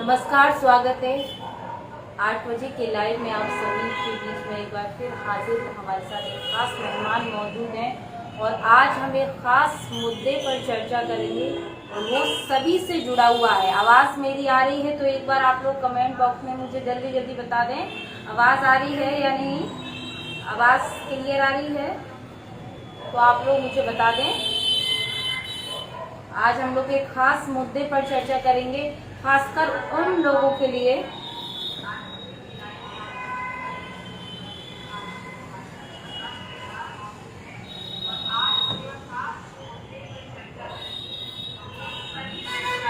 नमस्कार, स्वागत है 8 बजे के लाइव में। आप सभी के बीच में एक बार फिर हाजिर। हमारे साथ एक खास मेहमान मौजूद हैं और आज हम एक खास मुद्दे पर चर्चा करेंगे और वो सभी से जुड़ा हुआ है। आवाज़ मेरी आ रही है तो एक बार आप लोग कमेंट बॉक्स में मुझे जल्दी जल्दी बता दें, आवाज़ आ रही है या नहीं। आवाज़ क्लियर आ रही है तो आप लोग मुझे बता दें। आज हम लोग एक खास मुद्दे पर चर्चा करेंगे, खासकर उन लोगों के लिए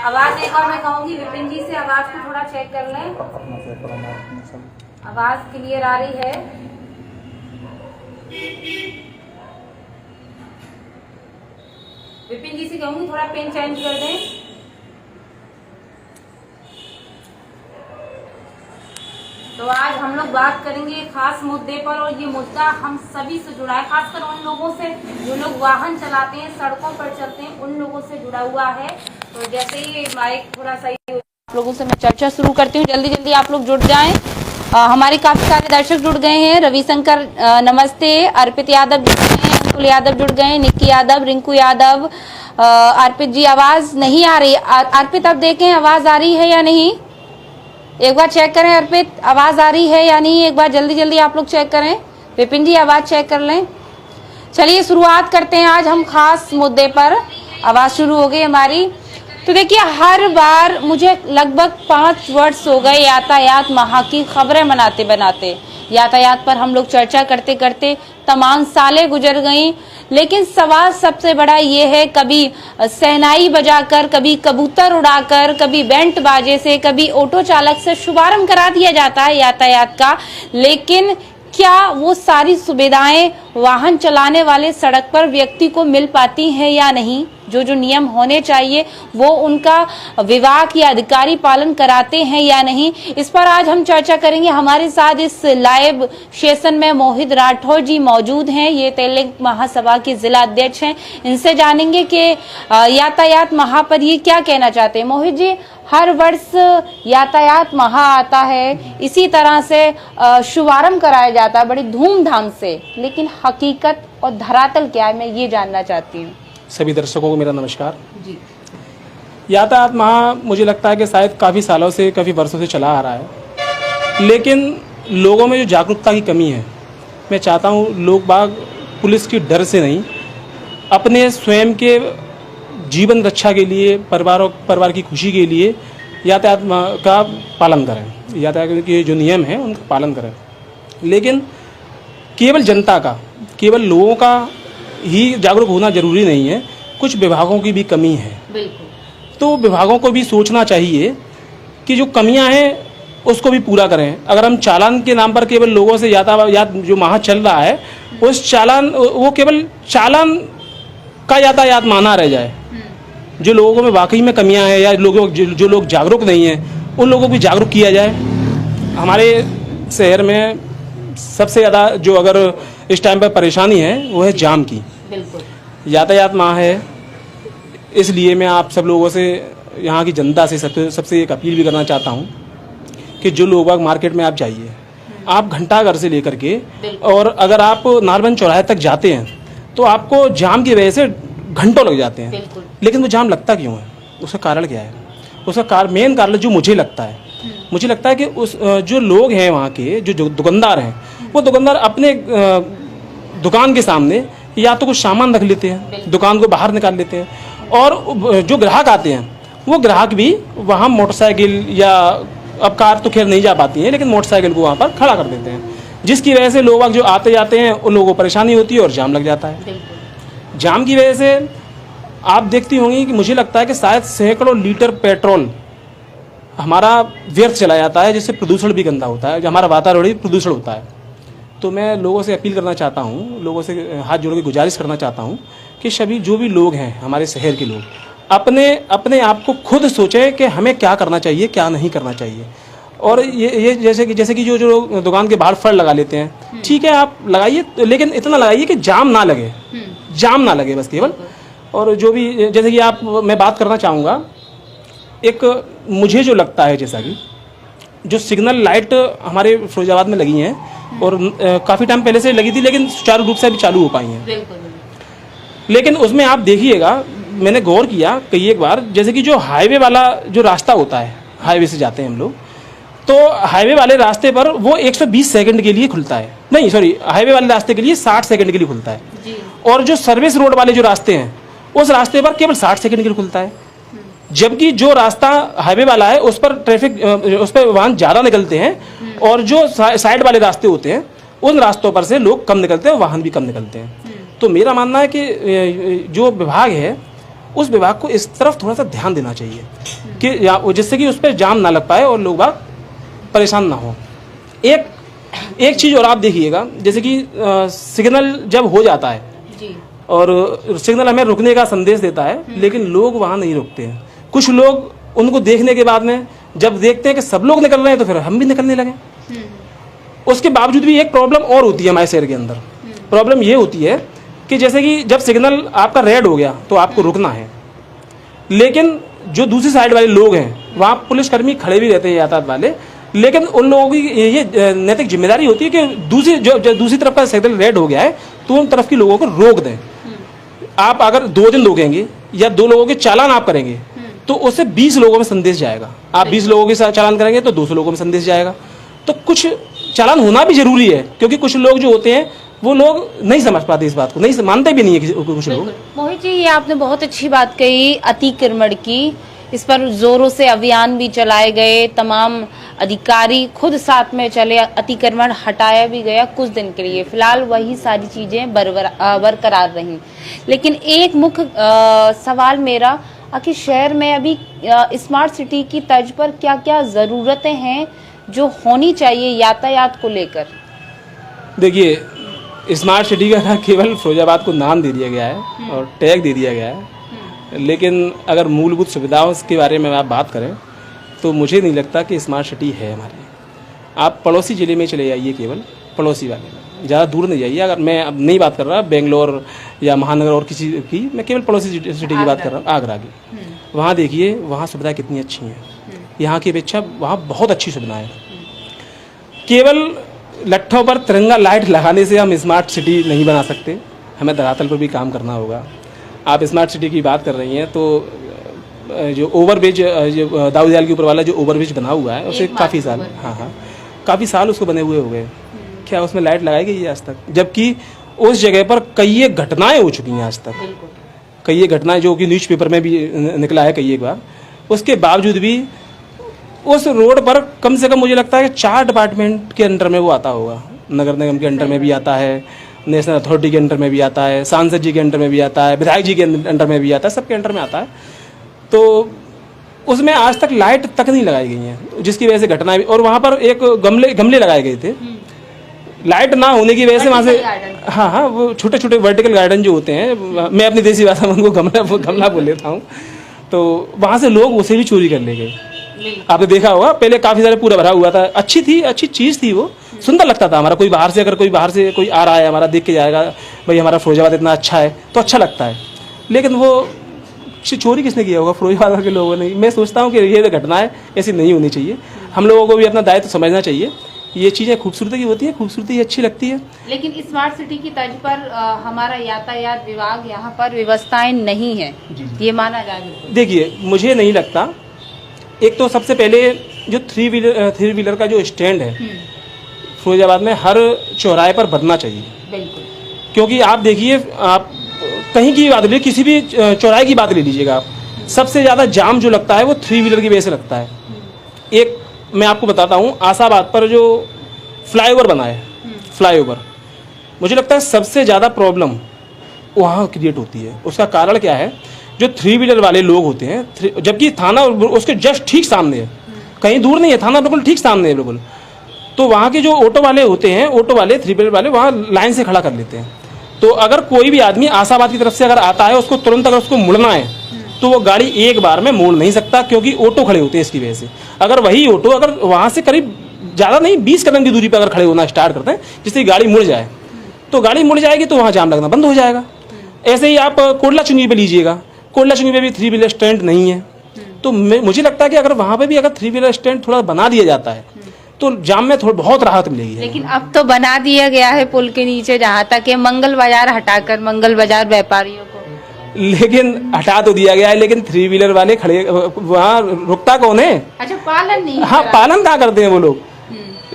आवाज एक बार मैं कहूंगी विपिन जी से आवाज को थोड़ा चेक कर लें। आवाज क्लियर आ रही है? विपिन जी से कहूंगी थोड़ा पेन चेंज कर दें। तो आज हम लोग बात करेंगे एक खास मुद्दे पर और ये मुद्दा हम सभी से जुड़ा है, खासकर उन लोगों से जो लोग वाहन चलाते हैं, सड़कों पर चलते हैं, उन लोगों से जुड़ा हुआ है। तो जैसे ही माइक थोड़ा सही हो, आप लोगों से मैं चर्चा शुरू करती हूँ। जल्दी जल्दी आप लोग जुड़ जाएं। हमारे काफी सारे दर्शक जुड़ गए हैं। रविशंकर नमस्ते, अर्पित यादव जुड़ गए हैं, अंकुल यादव जुड़ गए हैं, निक्की यादव, रिंकू यादव। अर्पित जी आवाज नहीं आ रही। अर्पित अब देखें आवाज आ रही है या नहीं, एक बार चेक करें। अर्पित आवाज आ रही है या नहीं, एक बार जल्दी जल्दी आप लोग चेक करें। विपिन जी आवाज चेक कर लें। चलिए शुरुआत करते हैं आज हम खास मुद्दे पर। आवाज शुरू हो गई हमारी। तो देखिए, हर बार मुझे लगभग 5 वर्ष हो गए यातायात माह की खबरें बनाते बनाते। यातायात पर हम लोग चर्चा करते करते तमाम सालें गुजर गई, लेकिन सवाल सबसे बड़ा ये है, कभी शहनाई बजाकर, कभी कबूतर उड़ाकर, कभी बैंड बाजे से, कभी ऑटो चालक से शुभारंभ करा दिया जाता है यातायात का, लेकिन क्या वो सारी सुविधाएं वाहन चलाने वाले सड़क पर व्यक्ति को मिल पाती हैं या नहीं? जो नियम होने चाहिए वो उनका विभाग या अधिकारी पालन कराते हैं या नहीं? इस पर आज हम चर्चा करेंगे। हमारे साथ इस लाइव सेशन में मोहित राठौर जी मौजूद हैं। ये तेलंग महासभा के जिला अध्यक्ष हैं। इनसे जानेंगे कि यातायात माह पर ये क्या कहना चाहते हैं। मोहित जी, हर वर्ष यातायात माह आता है, इसी तरह से शुभारंभ कराया जाता है बड़ी धूमधाम से, लेकिन हकीकत और धरातल क्या है, मैं ये जानना चाहती हूँ। सभी दर्शकों को मेरा नमस्कार जी। यातायात माह मुझे लगता है कि शायद काफ़ी सालों से, काफ़ी वर्षों से चला आ रहा है, लेकिन लोगों में जो जागरूकता की कमी है, मैं चाहता हूँ लोग बाग पुलिस की डर से नहीं, अपने स्वयं के जीवन रक्षा के लिए, परिवार की खुशी के लिए यातायात का पालन करें। यातायात के जो नियम हैं उनका पालन करें, लेकिन केवल जनता का, केवल लोगों का ही जागरूक होना जरूरी नहीं है। कुछ विभागों की भी कमी है। बिल्कुल। तो विभागों को भी सोचना चाहिए कि जो कमियां हैं उसको भी पूरा करें। अगर हम चालान के नाम पर केवल लोगों से यातायात जो माह चल रहा है, उस चालान, वो केवल चालान का यातायात माना रह जाए। जो लोगों में वाकई में कमियां हैं या जो लोग जागरूक नहीं हैं, उन लोगों को भी जागरूक किया जाए। हमारे शहर में सबसे ज़्यादा जो अगर इस टाइम पर परेशानी है वो है जाम की। बिल्कुल। यातायात माह है, इसलिए मैं आप सब लोगों से, यहाँ की जनता से सबसे एक अपील भी करना चाहता हूँ कि जो लोग मार्केट में आप जाइए, आप घंटाघर से लेकर के, और अगर आप नारबन चौराहे तक जाते हैं तो आपको जाम की वजह से घंटों लग जाते हैं। लेकिन वो जाम लगता क्यों है, उसका कारण क्या है? उसका मेन कारण जो मुझे लगता है कि उस जो लोग हैं वहाँ के, जो दुकानदार हैं, वो दुकानदार अपने दुकान के सामने या तो कुछ सामान रख लेते हैं, दुकान को बाहर निकाल लेते हैं, और जो ग्राहक आते हैं वो ग्राहक भी वहाँ मोटरसाइकिल या, अब कार तो खैर नहीं जा पाती है, लेकिन मोटरसाइकिल को वहाँ पर खड़ा कर देते हैं, जिसकी वजह से लोग जो आते जाते हैं उन लोगों को परेशानी होती है और जाम लग जाता है। जाम की वजह से आप देखती होंगी कि मुझे लगता है कि शायद सैकड़ों लीटर पेट्रोल हमारा व्यर्थ चला जाता है, जिससे प्रदूषण भी गंदा होता है, जो हमारा वातावरण प्रदूषण होता है। तो मैं लोगों से अपील करना चाहता हूँ, लोगों से हाथ जोड़ के गुजारिश करना चाहता हूँ कि सभी जो भी लोग हैं, हमारे शहर के लोग, अपने आप को खुद सोचें कि हमें क्या करना चाहिए, क्या नहीं करना चाहिए। और ये जैसे कि जो दुकान के बाहर फल लगा लेते हैं, ठीक है आप लगाइए, लेकिन इतना लगाइए कि जाम ना लगे बस केवल। और जो भी, जैसे कि मैं बात करना चाहूँगा एक मुझे जो लगता है जैसा कि जो सिग्नल लाइट हमारे फिरोजाबाद में लगी हैं और काफ़ी टाइम पहले से लगी थी, लेकिन सुचारू रूप से अभी चालू हो पाई हैं। बिल्कुल। लेकिन उसमें आप देखिएगा, मैंने गौर किया कई एक बार, जैसे कि जो हाईवे वाला जो रास्ता होता है, हाईवे से जाते हैं हम लोग, तो हाईवे वाले रास्ते पर वो 120 सेकंड के लिए खुलता है, नहीं सॉरी, हाईवे वाले रास्ते के लिए 60 सेकंड के लिए खुलता है जी। और जो सर्विस रोड वाले जो रास्ते हैं उस रास्ते पर केवल 60 सेकंड के लिए खुलता है। जबकि जो रास्ता हाईवे वाला है उस पर ट्रैफिक, उस पर वाहन ज़्यादा निकलते हैं और जो साइड वाले रास्ते होते हैं उन रास्तों पर से लोग कम निकलते हैं, वाहन भी कम निकलते हैं। तो मेरा मानना है कि जो विभाग है उस विभाग को इस तरफ थोड़ा सा ध्यान देना चाहिए कि जिससे कि उस पर जाम ना लग पाए और लोग बाग परेशान ना हो। एक चीज़ और आप देखिएगा, जैसे कि सिग्नल जब हो जाता है जी। और सिग्नल हमें रुकने का संदेश देता है, लेकिन लोग वहाँ नहीं रुकते हैं। कुछ लोग उनको देखने के बाद में जब देखते हैं कि सब लोग निकल रहे हैं तो फिर हम भी निकलने लगे। उसके बावजूद भी एक प्रॉब्लम और होती है हमारे शहर के अंदर। प्रॉब्लम ये होती है कि जैसे कि जब सिग्नल आपका रेड हो गया तो आपको रुकना है, लेकिन जो दूसरी साइड वाले लोग हैं वहाँ पुलिसकर्मी खड़े भी रहते हैं यातायात वाले, लेकिन उन लोगों की ये नैतिक जिम्मेदारी होती है कि दूसरी तरफ का सिग्नल रेड हो गया है तो उन तरफ के लोगों को रोक दें। आप अगर 2 दिन रोकेंगे या 2 लोगों के चालान आप करेंगे तो उससे 20 लोगों में संदेश जाएगा। आप 20 लोगों के साथ चालान करेंगे तो 200 लोगों में संदेश जाएगा। तो कुछ चालान होना भी जरूरी है, क्योंकि कुछ लोग जो होते हैं वो लोग नहीं समझ पाते इस बात को, नहीं मानते भी नहीं है कुछ लोग। मोहित जी, ये आपने बहुत अच्छी बात कही अतिक्रमण की। इस पर जोरों से अभियान भी चलाए गए, तमाम अधिकारी खुद साथ में चले, अतिक्रमण हटाया भी गया कुछ दिन के लिए। फिलहाल वही सारी चीजें बरकरार रहीं। लेकिन एक मुख्य सवाल मेरा, आखिर शहर में अभी स्मार्ट सिटी की तर्ज पर क्या क्या जरूरतें हैं जो होनी चाहिए यातायात को लेकर? देखिए, स्मार्ट सिटी का केवल फिरोजाबाद को नाम दे दिया गया है और टैग दे दिया गया है, लेकिन अगर मूलभूत सुविधाओं के बारे में आप बात करें तो मुझे नहीं लगता कि स्मार्ट सिटी है हमारी। आप पड़ोसी ज़िले में चले जाइए, केवल पड़ोसी वाले में, ज़्यादा दूर नहीं जाइए। अगर मैं अब नहीं बात कर रहा बेंगलोर या महानगर और किसी की, मैं केवल पड़ोसी सिटी की बात कर रहा हूँ, आगरा की। वहाँ देखिए, वहाँ सुविधाएं कितनी अच्छी हैं, यहाँ की अपेक्षा वहाँ बहुत अच्छी सुविधाएं हैं। केवल लट्ठों पर तिरंगा लाइट लगाने से हम स्मार्ट सिटी नहीं बना सकते, हमें धरातल पर भी काम करना होगा। आप स्मार्ट सिटी की बात कर रही हैं तो जो ओवरब्रिज, जो दाऊदियाल के ऊपर वाला जो ओवरब्रिज बना हुआ है उसे काफ़ी साल, हाँ काफ़ी साल उसको बने हुए हो गए, क्या उसमें लाइट लगाई गई है आज तक? जबकि उस जगह पर कई एक घटनाएं हो चुकी हैं आज तक, कई एक घटनाएं जो कि न्यूज़पेपर में भी निकला है कई एक बार। उसके बावजूद भी उस रोड पर कम से कम मुझे लगता है कि 4 डिपार्टमेंट के अंडर में वो आता होगा। नगर निगम के अंडर में भी आता है, नेशनल अथॉरिटी के अंडर में भी आता है, सांसद जी के अंडर में भी आता है, विधायक जी के अंडर में भी आता है, सबके अंडर में आता है। तो उसमें आज तक लाइट तक नहीं लगाई गई हैं, जिसकी वजह से घटनाएं भी। और वहाँ पर एक गमले लगाए गए थे, लाइट ना होने की वजह से वहाँ से, हाँ वो छोटे छोटे वर्टिकल गार्डन जो होते हैं, मैं अपनी देसी भाषा में उनको गमला बोल लेता हूँ, तो वहाँ से लोग उसे भी चोरी कर ले गए। आपने देखा होगा, पहले काफी सारे पूरा भरा हुआ था, अच्छी थी, अच्छी चीज थी, वो सुंदर लगता था। हमारा कोई बाहर से कोई आ रहा है, हमारा देख के जाएगा भाई हमारा फिरोजाबाद इतना अच्छा है, तो अच्छा लगता है। लेकिन वो चोरी किसने किया होगा? फिरोजाबाद के लोगों ने। मैं सोचता हूँ कि ये घटनाएं ऐसी नहीं होनी चाहिए। हम लोगों को भी अपना दायित्व समझना चाहिए। ये चीज़ें खूबसूरती की होती है, खूबसूरती अच्छी लगती है। लेकिन स्मार्ट सिटी की तर्ज पर हमारा यातायात विभाग यहाँ पर व्यवस्थाएं नहीं है, ये माना जाए। देखिए, मुझे नहीं लगता। एक तो सबसे पहले जो थ्री व्हीलर का जो स्टैंड है फिरोजाबाद में, हर चौराहे पर बनना चाहिए। बिल्कुल। क्योंकि आप देखिए, आप कहीं की बात ले, किसी भी चौराहे की बात ले लीजिएगा आप, सबसे ज़्यादा जाम जो लगता है वो 3 व्हीलर की वजह से लगता है। एक मैं आपको बताता हूँ, आशाबाद पर जो फ्लाईओवर बना है, फ्लाईओवर, मुझे लगता है सबसे ज़्यादा प्रॉब्लम वहाँ क्रिएट होती है। उसका कारण क्या है? जो 3 व्हीलर वाले लोग होते हैं, जबकि थाना उसके जस्ट ठीक सामने है, कहीं दूर नहीं है, थाना बिल्कुल ठीक सामने है बिल्कुल। तो वहाँ के जो ऑटो वाले होते हैं, ऑटो वाले 3 व्हीलर वाले वहाँ लाइन से खड़ा कर लेते हैं। तो अगर कोई भी आदमी आशाबाद की तरफ से अगर आता है, उसको तुरंत अगर उसको मुड़ना है तो वो गाड़ी एक बार में मोड़ नहीं सकता, क्योंकि ऑटो खड़े होते हैं इसकी वजह से। अगर वही ऑटो अगर वहाँ से करीब ज़्यादा नहीं 20 कदम की दूरी पर अगर खड़े होना स्टार्ट करते हैं, जिससे गाड़ी मुड़ जाए, तो गाड़ी मुड़ जाएगी तो वहाँ जाम लगना बंद हो जाएगा। ऐसे ही आप कोटला चुंगी पे लीजिएगा, कोटला चुंगी पे भी 3 व्हीलर स्टैंड नहीं है, तो मुझे लगता है कि अगर वहां पे भी अगर 3 व्हीलर स्टैंड थोड़ा बना दिया जाता है तो जाम में थोड़ा बहुत राहत मिलेगी। लेकिन अब तो बना दिया गया है पुल के नीचे, जहाँ तक है मंगल बाजार हटाकर मंगल बाजार व्यापारियों को। लेकिन हटा तो दिया गया है, लेकिन 3 व्हीलर वाले खड़े वहाँ रुकता कौन है? अच्छा, पालन नहीं। हाँ, पालन कहाँ करते हैं वो लोग।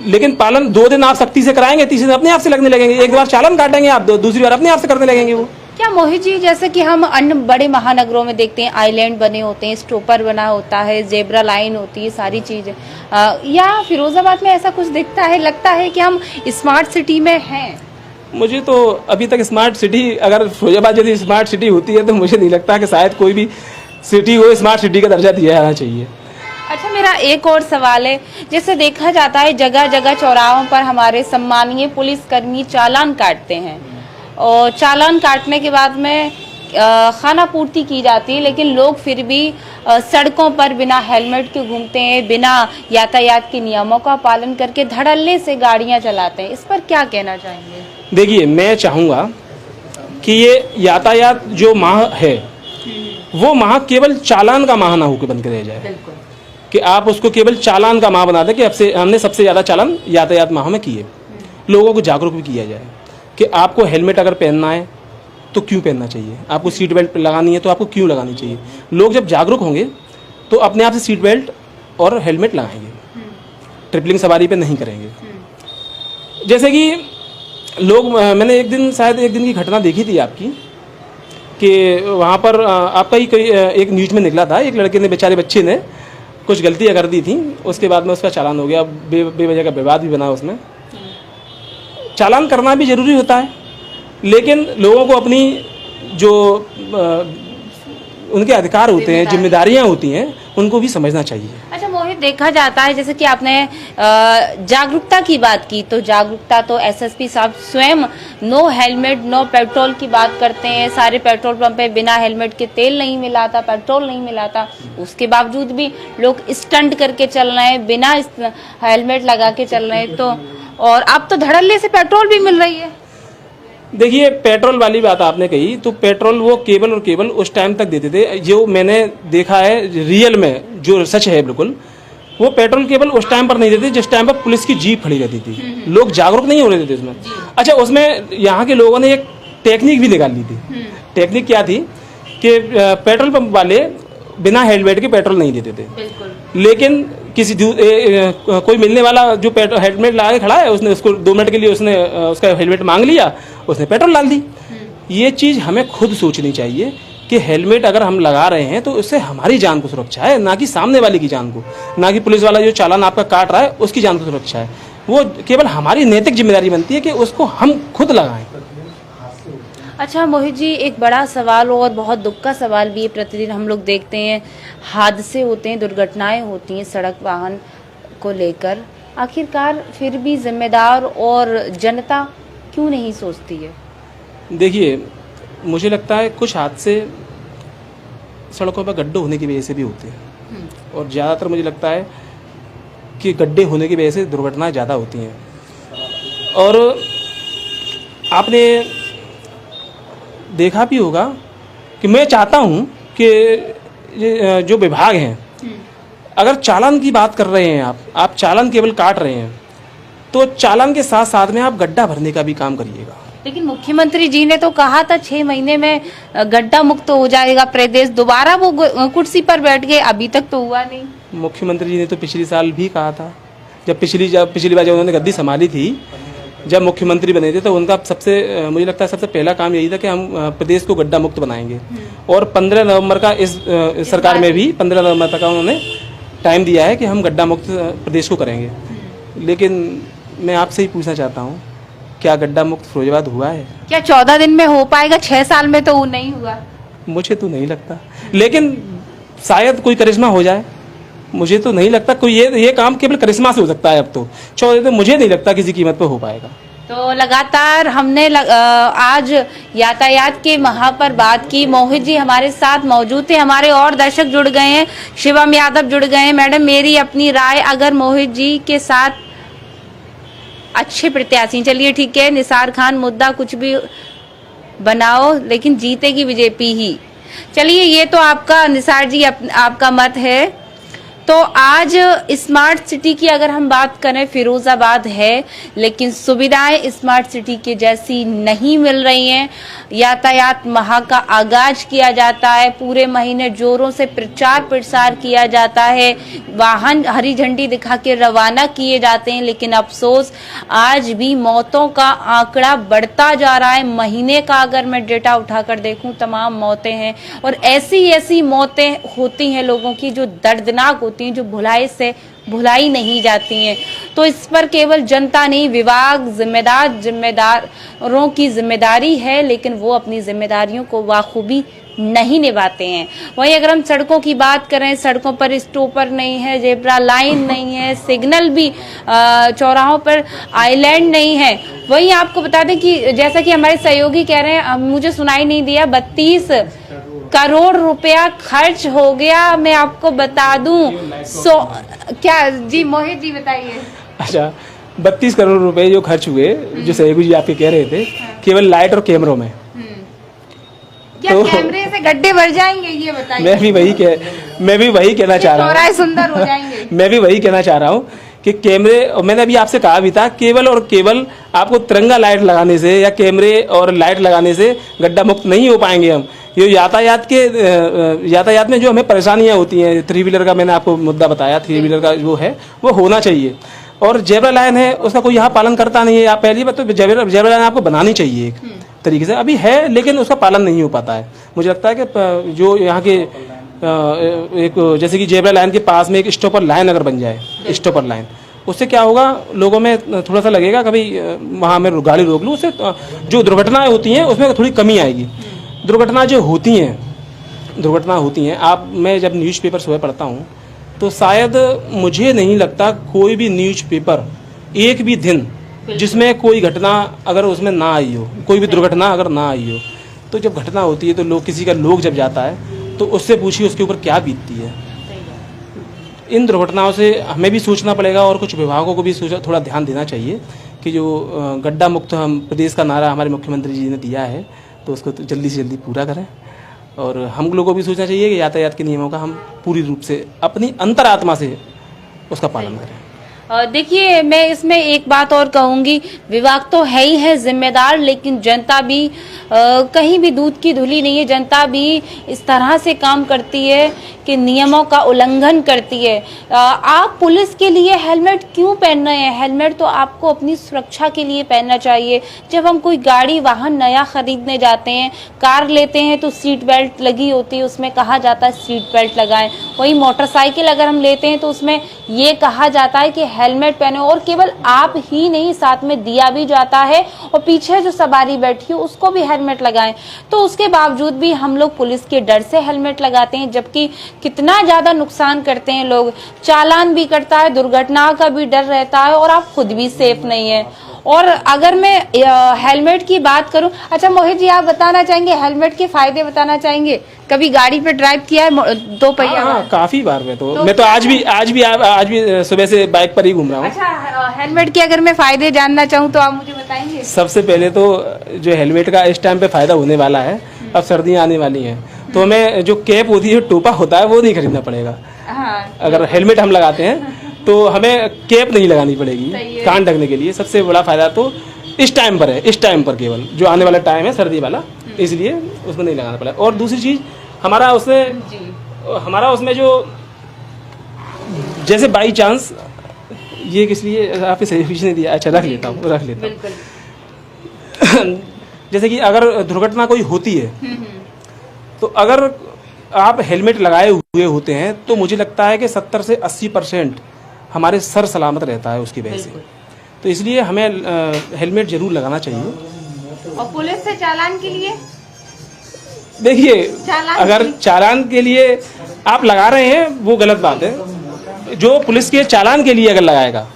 लेकिन पालन 2 दिन आप सख्ती से कराएंगे, तीसरे दिन अपने आप से लगने लगेंगे। एक बार चालान काटेंगे आप, दूसरी बार अपने आप से करने लगेंगे वो। क्या मोहित जी, जैसे कि हम अन्य बड़े महानगरों में देखते हैं आइलैंड बने होते हैं, स्टॉपर बना होता है, जेब्रा लाइन होती है, सारी चीजें, या फिरोजाबाद में ऐसा कुछ दिखता है, लगता है कि हम स्मार्ट सिटी में हैं? मुझे तो अभी तक स्मार्ट सिटी, अगर फिरोजाबाद यदि स्मार्ट सिटी होती है तो मुझे नहीं लगता कि शायद कोई भी सिटी को स्मार्ट सिटी का दर्जा दिया जाना चाहिए। अच्छा, मेरा एक और सवाल है, जैसे देखा जाता है जगह जगह चौराहों पर हमारे सम्मानीय पुलिसकर्मी चालान काटते हैं, और चालान काटने के बाद में खाना पूर्ति की जाती है, लेकिन लोग फिर भी सड़कों पर बिना हेलमेट के घूमते हैं, बिना यातायात के नियमों का पालन करके धड़ल्ले से गाड़ियां चलाते हैं। इस पर क्या कहना चाहेंगे? देखिए, मैं चाहूँगा कि ये यातायात जो माह है वो माह केवल चालान का माह ना होकर बन के रह जाए, कि आप उसको केवल चालान का माह बना दें कि अब से हमने सबसे ज़्यादा चालान यातायात माह में किए। लोगों को जागरूक भी किया जाए कि आपको हेलमेट अगर पहनना है तो क्यों पहनना चाहिए, आपको सीट बेल्ट लगानी है तो आपको क्यों लगानी चाहिए। लोग जब जागरूक होंगे तो अपने आप से सीट बेल्ट और हेलमेट लगाएंगे, ट्रिपलिंग सवारी पे नहीं करेंगे। जैसे कि लोग, मैंने एक दिन की घटना देखी थी आपकी, कि वहाँ पर आपका ही कोई एक न्यूज में निकला था, एक लड़के ने, बेचारे बच्चे ने कुछ गलतियाँ कर दी थी, उसके बाद में उसका चालान हो गया, बेवजह का विवाद भी बना उसमें। चालान करना भी जरूरी होता है, लेकिन लोगों को अपनी जो उनके अधिकार होते हैं, जिम्मेदारियां होती हैं, उनको भी समझना चाहिए। अच्छा मोहित, देखा जाता है जैसे कि आपने जागरूकता की बात की, तो जागरूकता तो एसएसपी साहब स्वयं नो हेलमेट नो पेट्रोल की बात करते हैं। सारे पेट्रोल पंप पे बिना हेलमेट के तेल नहीं मिलाता, पेट्रोल नहीं मिलाता, उसके बावजूद भी लोग स्टंट करके चल रहे हैं, बिना हेलमेट लगा के चल रहे हैं। तो और अब तो धड़ल्ले से पेट्रोल भी मिल रही है। देखिए, पेट्रोल वाली बात आपने कही, तो पेट्रोल वो केवल और केवल उस टाइम तक देते थे, जो मैंने देखा है रियल में, जो सच है बिल्कुल, वो पेट्रोल केवल उस टाइम पर नहीं देते जिस टाइम पर पुलिस की जीप खड़ी रहती थी। लोग जागरूक नहीं हो रहे थे उसमें। अच्छा, उसमें यहाँ के लोगों ने एक टेक्निक भी निकाल ली थी। टेक्निक क्या थी कि पेट्रोल पंप वाले बिना हेलमेट के पेट्रोल नहीं देते थे, लेकिन किसी कोई मिलने वाला जो हेलमेट लगा के खड़ा है, उसने उसको 2 मिनट के लिए उसने उसका हेलमेट मांग लिया, उसने पेट्रोल डाल दी। ये चीज़ हमें खुद सोचनी चाहिए कि हेलमेट अगर हम लगा रहे हैं तो उससे हमारी जान को सुरक्षा है, ना कि सामने वाले की जान को, ना कि पुलिस वाला जो चालान आपका काट रहा है उसकी जान को सुरक्षा है। वो केवल हमारी नैतिक जिम्मेदारी बनती है कि उसको हम खुद लगाएं। अच्छा मोहित जी, एक बड़ा सवाल और बहुत दुख का सवाल भी है, प्रतिदिन हम लोग देखते हैं हादसे होते हैं, दुर्घटनाएं होती हैं सड़क वाहन को लेकर, आखिरकार फिर भी जिम्मेदार और जनता क्यों नहीं सोचती है? देखिए, मुझे लगता है कुछ हादसे सड़कों पर गड्ढे होने की वजह से भी होते हैं, और ज़्यादातर मुझे लगता है कि गड्ढे होने की वजह से दुर्घटनाएं ज़्यादा होती हैं। और आपने देखा भी होगा कि मैं चाहता हूं कि ये जो विभाग हैं, अगर चालान की बात कर रहे हैं, आप चालान केवल काट रहे हैं, तो चालान के साथ साथ में आप गड्ढा भरने का भी काम करिएगा। लेकिन मुख्यमंत्री जी ने तो कहा था 6 महीने में गड्ढा मुक्त हो जाएगा प्रदेश, दोबारा वो कुर्सी पर बैठ गए, अभी तक तो हुआ नहीं। मुख्यमंत्री जी ने तो पिछले साल भी कहा था, जब पिछली बार जब उन्होंने गद्दी संभाली थी, जब मुख्यमंत्री बने थे, तो उनका सबसे, मुझे लगता है सबसे पहला काम यही था कि हम प्रदेश को गड्ढा मुक्त बनाएंगे। और 15 नवंबर का इस सरकार में भी 15 नवंबर तक उन्होंने टाइम दिया है कि हम गड्ढा मुक्त प्रदेश को करेंगे। लेकिन मैं आपसे ही पूछना चाहता हूँ, क्या गड्ढा मुक्त फिरोजाबाद हुआ है? क्या 14 दिन में हो पाएगा? 6 साल में तो नहीं हुआ। मुझे तो नहीं लगता, लेकिन शायद कोई करिश्मा हो जाए। मुझे तो नहीं लगता कोई ये काम केवल करिश्मा से हो सकता है। अब तो 14 दिन मुझे नहीं लगता किसी कीमत पर हो पाएगा। तो लगातार हमने आज यातायात के महा पर बात की। मोहित जी हमारे साथ मौजूद थे, हमारे और दर्शक जुड़ गए हैं, शिवम यादव जुड़ गए हैं। मैडम, मेरी अपनी राय, अगर मोहित जी के साथ अच्छे प्रत्याशी, चलिए ठीक है, निसार खान मुद्दा कुछ भी बनाओ, लेकिन जीतेगी बीजेपी ही। चलिए, ये तो आपका निसार जी आपका मत है। तो आज स्मार्ट सिटी की अगर हम बात करें, फिरोजाबाद है लेकिन सुविधाएं स्मार्ट सिटी के जैसी नहीं मिल रही हैं। यातायात माह का आगाज किया जाता है, पूरे महीने जोरों से प्रचार प्रसार किया जाता है, वाहन हरी झंडी दिखा के रवाना किए जाते हैं, लेकिन अफसोस आज भी मौतों का आंकड़ा बढ़ता जा रहा है। महीने का अगर मैं डेटा उठाकर देखूं, तमाम मौतें हैं और ऐसी मौतें होती हैं लोगों की जो दर्दनाक होती हैं, जो भुलाई नहीं जाती हैं। तो इस पर केवल जनता नहीं, विभाग जिम्मेदारों की जिम्मेदारी है, लेकिन वो अपनी जिम्मेदारियों को बाखूबी नहीं निभाते हैं। वहीं अगर हम सड़कों की बात करें, सड़कों पर स्टॉपर नहीं है, जेब्रा लाइन नहीं है, सिग्नल भी चौराहों पर आइलैंड नहीं है। वहीं आपको बता दें कि जैसा कि हमारे सहयोगी कह रहे हैं, मुझे सुनाई नहीं दिया, 32 करोड़ रुपया खर्च हो गया। मैं आपको बता दूं, क्या जी मोहित जी बताइए। अच्छा, 32 करोड़ रुपए जो खर्च हुए, जो सहयोगी जी आपके कह रहे थे, केवल लाइट और कैमरों में। क्या तो कैमरे से गड्ढे भर जाएंगे, ये बताइए। मैं भी वही कहना चाह रहा हूँ। सुंदर हो जाएंगे। मैं भी वही कहना चाह रहा हूँ कि कैमरे, मैंने अभी आपसे कहा भी था, केवल और केवल आपको तिरंगा लाइट लगाने से या कैमरे और लाइट लगाने से गड्ढा मुक्त नहीं हो पाएंगे हम। ये यातायात में जो हमें परेशानियां होती हैं, 3 व्हीलर का मैंने आपको मुद्दा बताया, 3 व्हीलर का जो है वो होना चाहिए। और जेब्रा लाइन है, उसका कोई यहाँ पालन करता नहीं है। आप पहली बात तो जेब्रा लाइन आपको बनानी चाहिए एक तरीके से, अभी है लेकिन उसका पालन नहीं हो पाता है। मुझे लगता है कि जो यहाँ के एक जैसे कि जेब्रा लाइन के पास में एक स्टॉपर लाइन अगर बन जाए, स्टॉपर लाइन, उससे क्या होगा, लोगों में थोड़ा सा लगेगा कभी वहाँ मैं गाड़ी रोक लूँ, उससे जो दुर्घटनाएं होती हैं उसमें थोड़ी कमी आएगी। दुर्घटना होती हैं, मैं जब न्यूज़पेपर सुबह पढ़ता हूँ तो शायद मुझे नहीं लगता कोई भी न्यूज़पेपर एक भी दिन जिसमें कोई घटना अगर उसमें ना आई हो, कोई भी दुर्घटना अगर ना आई हो, तो जब घटना होती है तो किसी का लोग जब जाता है तो उससे पूछिए उसके ऊपर क्या बीतती है। इन दुर्घटनाओं से हमें भी सोचना पड़ेगा और कुछ विभागों को भी थोड़ा ध्यान देना चाहिए कि जो गड्ढा मुक्त हम प्रदेश का नारा हमारे मुख्यमंत्री जी ने दिया है, तो उसको तो जल्दी से जल्दी पूरा करें। और हम लोगों को भी सोचना चाहिए कि यातायात के नियमों का हम पूरी रूप से अपनी अंतरात्मा से उसका पालन करें। देखिए, मैं इसमें एक बात और कहूंगी, विभाग तो है ही है जिम्मेदार, लेकिन जनता भी कहीं भी दूध की धुली नहीं है। जनता भी इस तरह से काम करती है कि नियमों का उल्लंघन करती है। आप पुलिस के लिए हेलमेट क्यों पहन रहे हैं? हेलमेट तो आपको अपनी सुरक्षा के लिए पहनना चाहिए। जब हम कोई गाड़ी वाहन नया खरीदने जाते हैं, कार लेते हैं तो सीट बेल्ट लगी होती है, उसमें कहा जाता है सीट बेल्ट लगाएं। वही मोटरसाइकिल अगर हम लेते हैं तो उसमें ये कहा जाता है कि हेलमेट पहने, और केवल आप ही नहीं, साथ में दिया भी जाता है और पीछे जो सवारी बैठी है उसको भी हेलमेट लगाएं। तो उसके बावजूद भी हम लोग पुलिस के डर से हेलमेट लगाते हैं, जबकि कितना ज्यादा नुकसान करते हैं लोग। चालान भी कटता है, दुर्घटना का भी डर रहता है और आप खुद भी सेफ नहीं है। और अगर मैं हेलमेट की बात करूं, अच्छा मोहित जी, आप बताना चाहेंगे हेलमेट के फायदे बताना चाहेंगे? कभी गाड़ी पे ड्राइव किया है 2 पहिया? हाँ, काफी बार। मैं तो आज भी सुबह से बाइक पर ही घूम रहा हूँ। अच्छा, हेलमेट के अगर मैं फायदे जानना चाहूँ तो आप मुझे बताएंगे? सबसे पहले तो जो हेलमेट का इस टाइम पे फायदा होने वाला है, अब सर्दियाँ आने वाली हैं, तो हमें जो कैप होती है, टोपा होता है, वो नहीं खरीदना पड़ेगा। अगर हेलमेट हम लगाते हैं तो हमें कैप नहीं लगानी पड़ेगी कान ढकने के लिए। सबसे बड़ा फायदा तो इस टाइम पर है, इस टाइम पर केवल जो आने वाला टाइम है सर्दी वाला, इसलिए उसको नहीं लगाना पड़ेगा। और दूसरी चीज, हमारा उसमें जो जैसे बाई चांस ये किस लिए आपके सहयोगी ने दिया, अच्छा रख लेता हूँ। जैसे कि अगर दुर्घटना कोई होती है तो अगर आप हेलमेट लगाए हुए होते हैं तो मुझे लगता है कि 70 से 80% हमारे सर सलामत रहता है उसकी वजह से। तो इसलिए हमें हेलमेट जरूर लगाना चाहिए। और पुलिस से चालान के लिए, देखिए, अगर चालान के लिए आप लगा रहे हैं वो गलत बात है। जो पुलिस के चालान के लिए अगर लगाएगा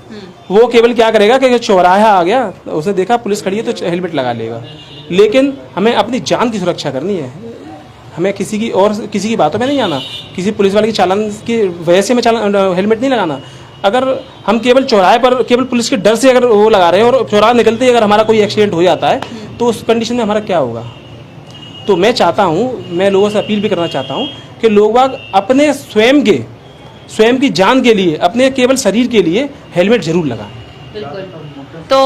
वो केवल क्या करेगा कि चौराहा आ गया, उसने देखा पुलिस खड़ी है तो हेलमेट लगा लेगा। लेकिन हमें अपनी जान की सुरक्षा करनी है, हमें किसी की बातों में नहीं आना। किसी पुलिस वाले की चालान की वजह से हमें हेलमेट नहीं लगाना। अगर हम केवल चौराहे पर केवल पुलिस के डर से अगर वो लगा रहे हैं और चौराहा निकलते ही अगर हमारा कोई एक्सीडेंट हो जाता है तो उस कंडीशन में हमारा क्या होगा? तो मैं चाहता हूँ, मैं लोगों से अपील भी करना चाहता हूँ कि लोग बाग अपने स्वयं की जान के लिए, अपने केवल शरीर के लिए हेलमेट जरूर लगाएं। तो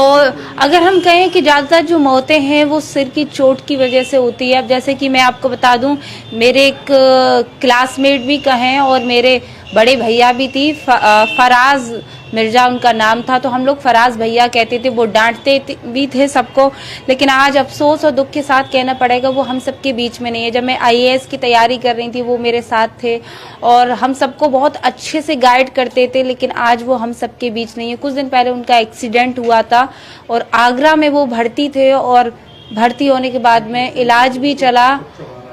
अगर हम कहें कि ज़्यादातर जो मौतें हैं वो सिर की चोट की वजह से होती है। अब जैसे कि मैं आपको बता दूं, मेरे एक क्लासमेट भी कहें और मेरे बड़े भैया भी थी, फराज मिर्जा उनका नाम था, तो हम लोग फराज भैया कहते थे। वो डांटते भी थे सबको, लेकिन आज अफसोस और दुख के साथ कहना पड़ेगा वो हम सबके बीच में नहीं है। जब मैं IAS की तैयारी कर रही थी वो मेरे साथ थे और हम सबको बहुत अच्छे से गाइड करते थे, लेकिन आज वो हम सबके बीच नहीं है। कुछ दिन पहले उनका एक्सीडेंट हुआ था और आगरा में वो भर्ती थे और भर्ती होने के बाद में इलाज भी चला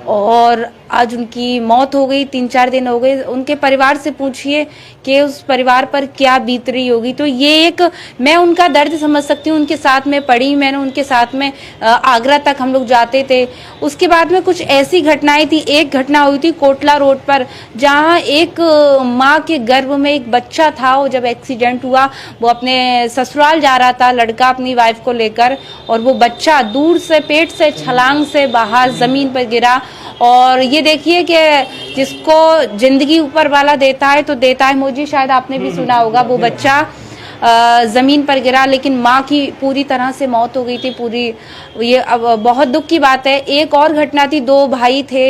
और आज उनकी मौत हो गई। 3-4 दिन हो गए। उनके परिवार से पूछिए कि उस परिवार पर क्या बीत रही होगी। तो ये एक, मैं उनका दर्द समझ सकती हूँ। उनके साथ में पढ़ी, मैंने उनके साथ में आगरा तक हम लोग जाते थे। उसके बाद में कुछ ऐसी घटनाएं थी। एक घटना हुई थी कोटला रोड पर, जहाँ एक माँ के गर्भ में एक बच्चा था। वो जब एक्सीडेंट हुआ, वो अपने ससुराल जा रहा था लड़का अपनी वाइफ को लेकर, और वो बच्चा दूर से पेट से छलांग से बाहर जमीन पर गिरा। और ये देखिए कि जिसको जिंदगी ऊपर वाला देता है तो देता है। मोजी, शायद आपने भी सुना होगा, वो बच्चा जमीन पर गिरा, लेकिन माँ की पूरी तरह से मौत हो गई थी पूरी। ये अब बहुत दुख की बात है। एक और घटना थी, 2 भाई थे,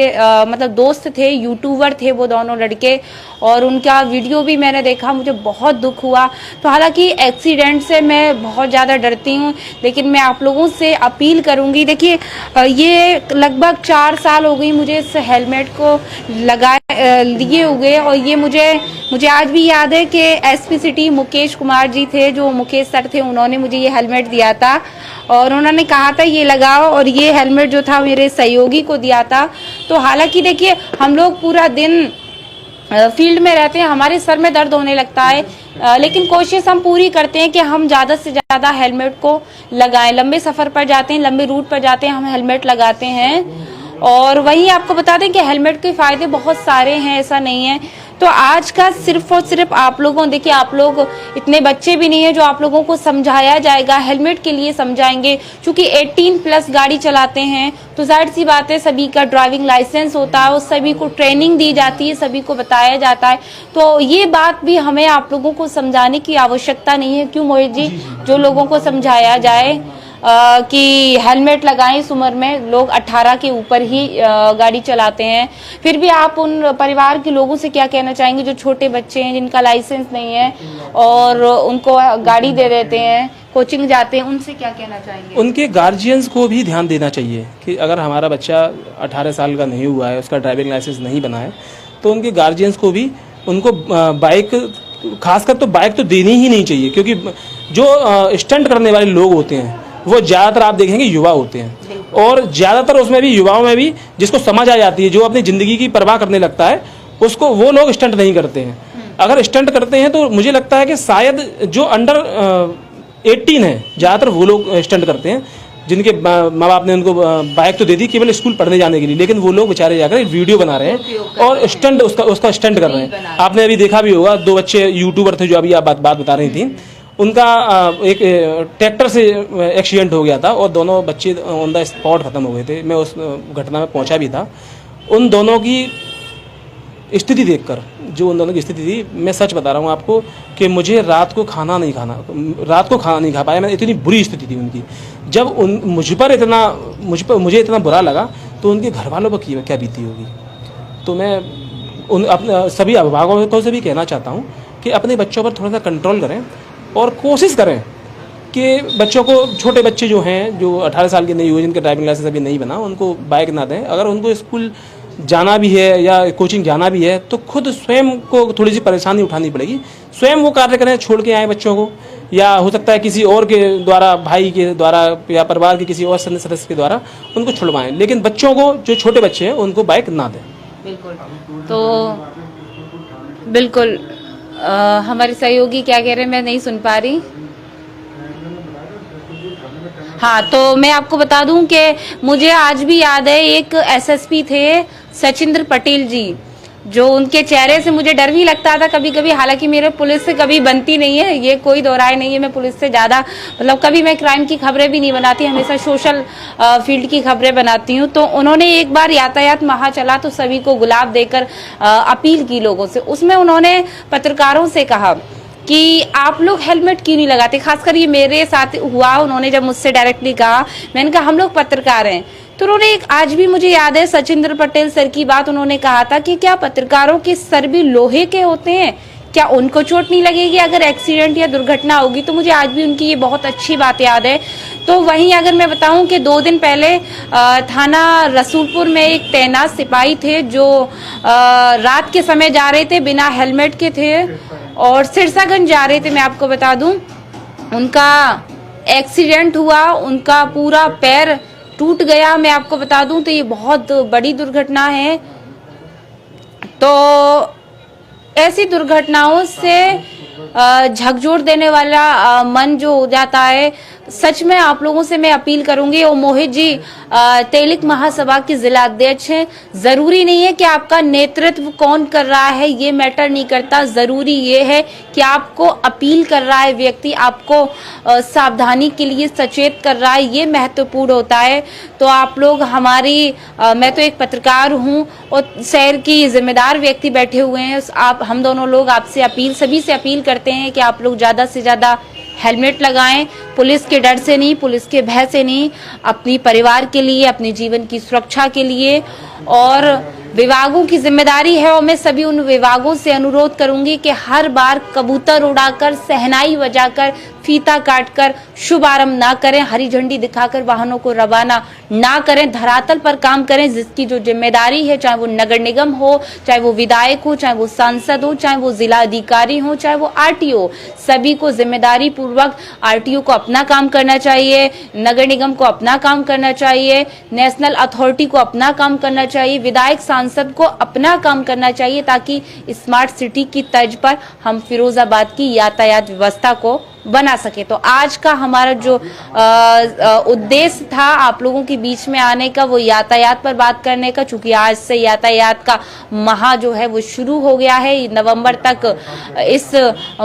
मतलब दोस्त थे, यूट्यूबर थे वो दोनों लड़के, और उनका वीडियो भी मैंने देखा, मुझे बहुत दुख हुआ। तो हालांकि एक्सीडेंट से मैं बहुत ज़्यादा डरती हूँ, लेकिन मैं आप लोगों से अपील करूँगी। देखिए, ये लगभग 4 साल हो गई मुझे इस हेलमेट को लगाए लिए हुए, और ये मुझे आज भी याद है कि SP सिटी मुकेश कुमार जी थे, जो मुकेश सर थे, उन्होंने मुझे ये हेलमेट दिया था और उन्होंने कहा था ये लगाओ, और ये हेलमेट जो था मेरे सहयोगी को दिया था। तो हालांकि देखिए, हम लोग पूरा दिन फील्ड में रहते हैं, हमारे सर में दर्द होने लगता है, लेकिन कोशिश हम पूरी करते हैं कि हम ज़्यादा से ज़्यादा हेलमेट को लगाएं। लंबे सफ़र पर जाते हैं, लंबे रूट पर जाते हैं, हम हेलमेट लगाते हैं। और वहीं आपको बता दें कि हेलमेट के फ़ायदे बहुत सारे हैं, ऐसा नहीं है। तो आज का सिर्फ और सिर्फ आप लोगों, देखिए आप लोग इतने बच्चे भी नहीं है जो आप लोगों को समझाया जाएगा, हेलमेट के लिए समझाएंगे। क्योंकि 18+ गाड़ी चलाते हैं तो जाहिर सी बात है सभी का ड्राइविंग लाइसेंस होता है और सभी को ट्रेनिंग दी जाती है, सभी को बताया जाता है। तो ये बात भी हमें आप लोगों को समझाने की आवश्यकता नहीं है। क्यों मोहित जी, जो लोगों को समझाया जाए कि हेलमेट लगाएं। इस उम्र में लोग 18 के ऊपर ही गाड़ी चलाते हैं। फिर भी आप उन परिवार के लोगों से क्या कहना चाहेंगे जो छोटे बच्चे हैं, जिनका लाइसेंस नहीं है और उनको गाड़ी दे देते हैं, कोचिंग जाते हैं, उनसे क्या कहना चाहेंगे? उनके गार्जियंस को भी ध्यान देना चाहिए कि अगर हमारा बच्चा 18 साल का नहीं हुआ है, उसका ड्राइविंग लाइसेंस नहीं बना है, तो उनके गार्जियंस को भी उनको बाइक, खासकर तो बाइक तो देनी ही नहीं चाहिए। क्योंकि जो स्टंट करने वाले लोग होते हैं वो ज़्यादातर आप देखेंगे युवा होते हैं, और ज़्यादातर उसमें भी युवाओं में भी जिसको समझ आ जाती है, जो अपनी ज़िंदगी की परवाह करने लगता है, उसको वो लोग स्टंट नहीं करते हैं। अगर स्टंट करते हैं तो मुझे लगता है कि शायद जो अंडर 18 है, ज़्यादातर वो लोग स्टंट करते हैं, जिनके माँ बाप ने उनको बाइक तो दे दी केवल स्कूल पढ़ने जाने के लिए, लेकिन वो लोग बेचारे जाकर वीडियो बना रहे हैं और स्टंट उसका स्टंट कर रहे हैं। आपने अभी देखा भी होगा, 2 बच्चे यूट्यूबर थे जो अभी आप बात बता रही थी, उनका एक ट्रैक्टर से एक्सीडेंट हो गया था और दोनों बच्चे ऑन द स्पॉट ख़त्म हो गए थे। मैं उस घटना में पहुंचा भी था। उन दोनों की स्थिति देखकर, जो उन दोनों की स्थिति थी, मैं सच बता रहा हूँ आपको कि मुझे रात को खाना नहीं खा पाया मैं, इतनी बुरी स्थिति थी उनकी। जब मुझे इतना बुरा लगा तो उनके घर वालों पर क्या बीती होगी। तो मैं अपने सभी अभिभावकों से भी कहना चाहता हूँ कि अपने बच्चों पर थोड़ा सा कंट्रोल करें और कोशिश करें कि बच्चों को, छोटे बच्चे जो हैं, जो 18 साल के नहीं हुए, जिनके ड्राइविंग लाइसेंस अभी नहीं बना, उनको बाइक ना दें। अगर उनको स्कूल जाना भी है या कोचिंग जाना भी है तो खुद स्वयं को थोड़ी सी परेशानी उठानी पड़ेगी। स्वयं वो कार्य करें, छोड़ के आए बच्चों को, या हो सकता है किसी और के द्वारा, भाई के द्वारा या परिवार के किसी और सदस्य के द्वारा उनको छुड़वाएं, लेकिन बच्चों को, जो छोटे बच्चे हैं, उनको बाइक ना दें। बिल्कुल। तो बिल्कुल हमारे सहयोगी क्या कह रहे हैं, मैं नहीं सुन पा रही। हाँ, तो मैं आपको बता दूं कि मुझे आज भी याद है, एक SSP थे सचिंद्र पटेल जी, जो उनके चेहरे से मुझे डर भी लगता था कभी कभी। हालांकि मेरे पुलिस से कभी बनती नहीं है, ये कोई दो राय नहीं है। मैं पुलिस से ज्यादा मतलब कभी मैं क्राइम की खबरें भी नहीं बनाती, हमेशा सोशल फील्ड की खबरें बनाती हूँ। तो उन्होंने एक बार यातायात महा चला तो सभी को गुलाब देकर अपील की लोगों से। उसमें उन्होंने पत्रकारों से कहा कि आप लोग हेलमेट क्यों नहीं लगाते, खासकर ये मेरे साथ हुआ। उन्होंने जब मुझसे डायरेक्टली कहा, मैंने कहा हम लोग पत्रकार हैं। तो उन्होंने एक, आज भी मुझे याद है सचिंद्र पटेल सर की बात, उन्होंने कहा था कि क्या पत्रकारों के सर भी लोहे के होते हैं, क्या उनको चोट नहीं लगेगी अगर एक्सीडेंट या दुर्घटना होगी। तो मुझे आज भी उनकी ये बहुत अच्छी बात याद है। तो वहीं अगर मैं बताऊं कि 2 दिन पहले थाना रसूलपुर में एक तैनात सिपाही थे जो रात के समय जा रहे थे, बिना हेलमेट के थे और सिरसागंज जा रहे थे। मैं आपको बता दूं उनका एक्सीडेंट हुआ, उनका पूरा पैर टूट गया। मैं आपको बता दूं तो ये बहुत बड़ी दुर्घटना है। तो ऐसी दुर्घटनाओं से झकझोर देने वाला मन जो हो जाता है, सच में आप लोगों से मैं अपील करूंगी। और मोहित जी तेलिक महासभा के जिला अध्यक्ष हैं। जरूरी नहीं है कि आपका नेतृत्व कौन कर रहा है, ये मैटर नहीं करता। जरूरी ये है कि आपको अपील कर रहा है व्यक्ति, आपको सावधानी के लिए सचेत कर रहा है, ये महत्वपूर्ण होता है। तो आप लोग हमारी मैं तो एक पत्रकार हूँ और शहर की जिम्मेदार व्यक्ति बैठे हुए हैं। आप हम दोनों लोग आपसे अपील, सभी से अपील करते हैं कि आप लोग ज्यादा से ज्यादा हेलमेट लगाएं। पुलिस के डर से नहीं, पुलिस के भय से नहीं, अपनी परिवार के लिए, अपने जीवन की सुरक्षा के लिए। और विभागों की जिम्मेदारी है और मैं सभी उन विभागों से अनुरोध करूंगी कि हर बार कबूतर उड़ाकर, सहनाई बजाकर, फीता काटकर शुभारंभ ना करें, हरी झंडी दिखाकर वाहनों को रवाना ना करें, धरातल पर काम करें। जिसकी जो जिम्मेदारी है, चाहे वो नगर निगम हो, चाहे वो विधायक हो, चाहे वो सांसद हो, चाहे वो जिला अधिकारी हो, चाहे वो आरटीओ, सभी को जिम्मेदारी पूर्वक आरटीओ को अपना काम करना चाहिए, नगर निगम को अपना काम करना चाहिए, नेशनल अथॉरिटी को अपना काम करना चाहिए, विधायक सांसद को अपना काम करना चाहिए, ताकि स्मार्ट सिटी की तर्ज पर हम फिरोजाबाद की यातायात व्यवस्था को बना सके। तो आज का हमारा जो उद्देश्य था आप लोगों के बीच में आने का, वो यातायात पर बात करने का। चूंकि आज से यातायात का माह जो है वो शुरू हो गया है, नवंबर तक इस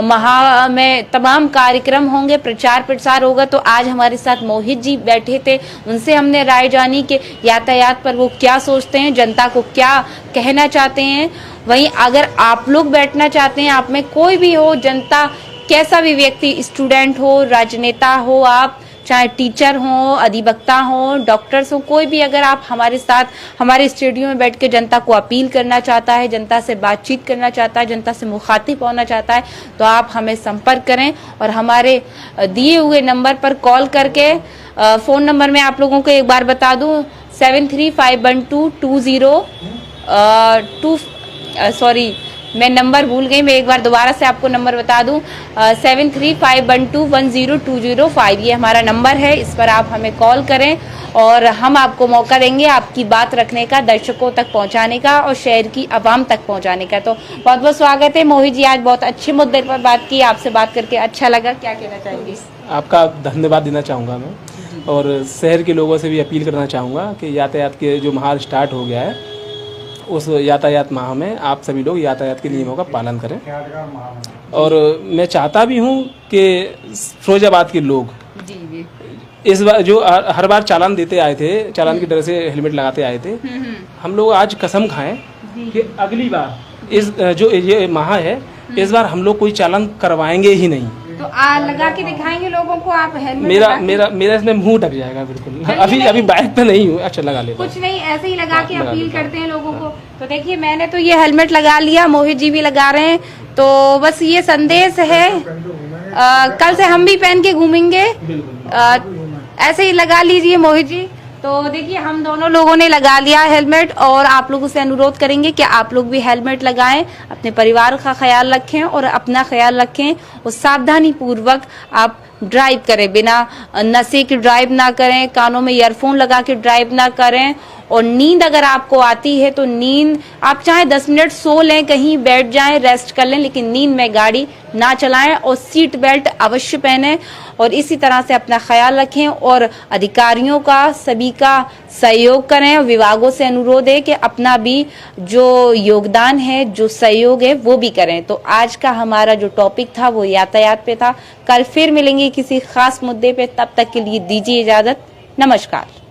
माह में तमाम कार्यक्रम होंगे, प्रचार प्रसार होगा। तो आज हमारे साथ मोहित जी बैठे थे, उनसे हमने राय जानी कि यातायात पर वो क्या सोचते हैं, जनता को क्या कहना चाहते हैं। वहीं अगर आप लोग बैठना चाहते हैं, आप में कोई भी हो, जनता कैसा भी व्यक्ति, स्टूडेंट हो, राजनेता हो, आप चाहे टीचर हो, अधिवक्ता हो, डॉक्टर्स हो, कोई भी अगर आप हमारे साथ हमारे स्टूडियो में बैठ के जनता को अपील करना चाहता है, जनता से बातचीत करना चाहता है, जनता से मुखातिब होना चाहता है, तो आप हमें संपर्क करें और हमारे दिए हुए नंबर पर कॉल करके, फोन नंबर मैं आप लोगों को एक बार बता दूं, 73512202 सॉरी मैं नंबर भूल गई, मैं एक बार दोबारा से आपको नंबर बता दूं, 7351210205 ये हमारा नंबर है। इस पर आप हमें कॉल करें और हम आपको मौका देंगे आपकी बात रखने का, दर्शकों तक पहुंचाने का और शहर की आवाम तक पहुंचाने का। तो बहुत बहुत स्वागत है मोहित जी, आज बहुत अच्छे मुद्दे पर बात की, आपसे बात करके अच्छा लगा। क्या कहना चाहेंगे? आपका धन्यवाद देना चाहूँगा मैं, और शहर के लोगों से भी अपील करना चाहूँगा कि यातायात के जो माह स्टार्ट हो गया है, उस यातायात माह में आप सभी लोग यातायात के नियमों का पालन करें। और मैं चाहता भी हूँ कि फिरोजाबाद के लोग इस बार जो हर बार चालान देते आए थे, चालान की डर से हेलमेट लगाते आए थे, हम लोग आज कसम खाएं कि अगली बार इस जो ये माह है, इस बार हम लोग कोई चालान करवाएंगे ही नहीं। तो लगा के दिखाएंगे लोगों को आप हेलमेट? मेरा इसमें मुंह ढक जाएगा बिल्कुल। अभी बाइक पे नहीं हूँ। अच्छा, लगा ले, कुछ नहीं, ऐसे ही लगा के अपील करते हैं लोगों को। तो देखिए मैंने तो ये हेलमेट लगा लिया, मोहित जी भी लगा रहे हैं। तो बस ये संदेश है, कल से हम भी पहन के घूमेंगे। ऐसे ही लगा लीजिए मोहित जी। तो देखिए हम दोनों लोगों ने लगा लिया हेलमेट और आप लोगों से अनुरोध करेंगे कि आप लोग भी हेलमेट लगाएं, अपने परिवार का ख्याल रखें और अपना ख्याल रखें और सावधानी पूर्वक आप ड्राइव करें, बिना नशे के ड्राइव ना करें, कानों में ईयरफोन लगा के ड्राइव ना करें। और नींद अगर आपको आती है तो नींद आप चाहे 10 मिनट सो लें, कहीं बैठ जाएं, रेस्ट कर लें, लेकिन नींद में गाड़ी ना चलाएं और सीट बेल्ट अवश्य पहनें। और इसी तरह से अपना ख्याल रखें और अधिकारियों का सभी का सहयोग करें। और विभागों से अनुरोध है कि अपना भी जो योगदान है, जो सहयोग है वो भी करें। तो आज का हमारा जो टॉपिक था वो यातायात पे था। कल फिर मिलेंगे किसी खास मुद्दे पे, तब तक के लिए दीजिए इजाजत। नमस्कार।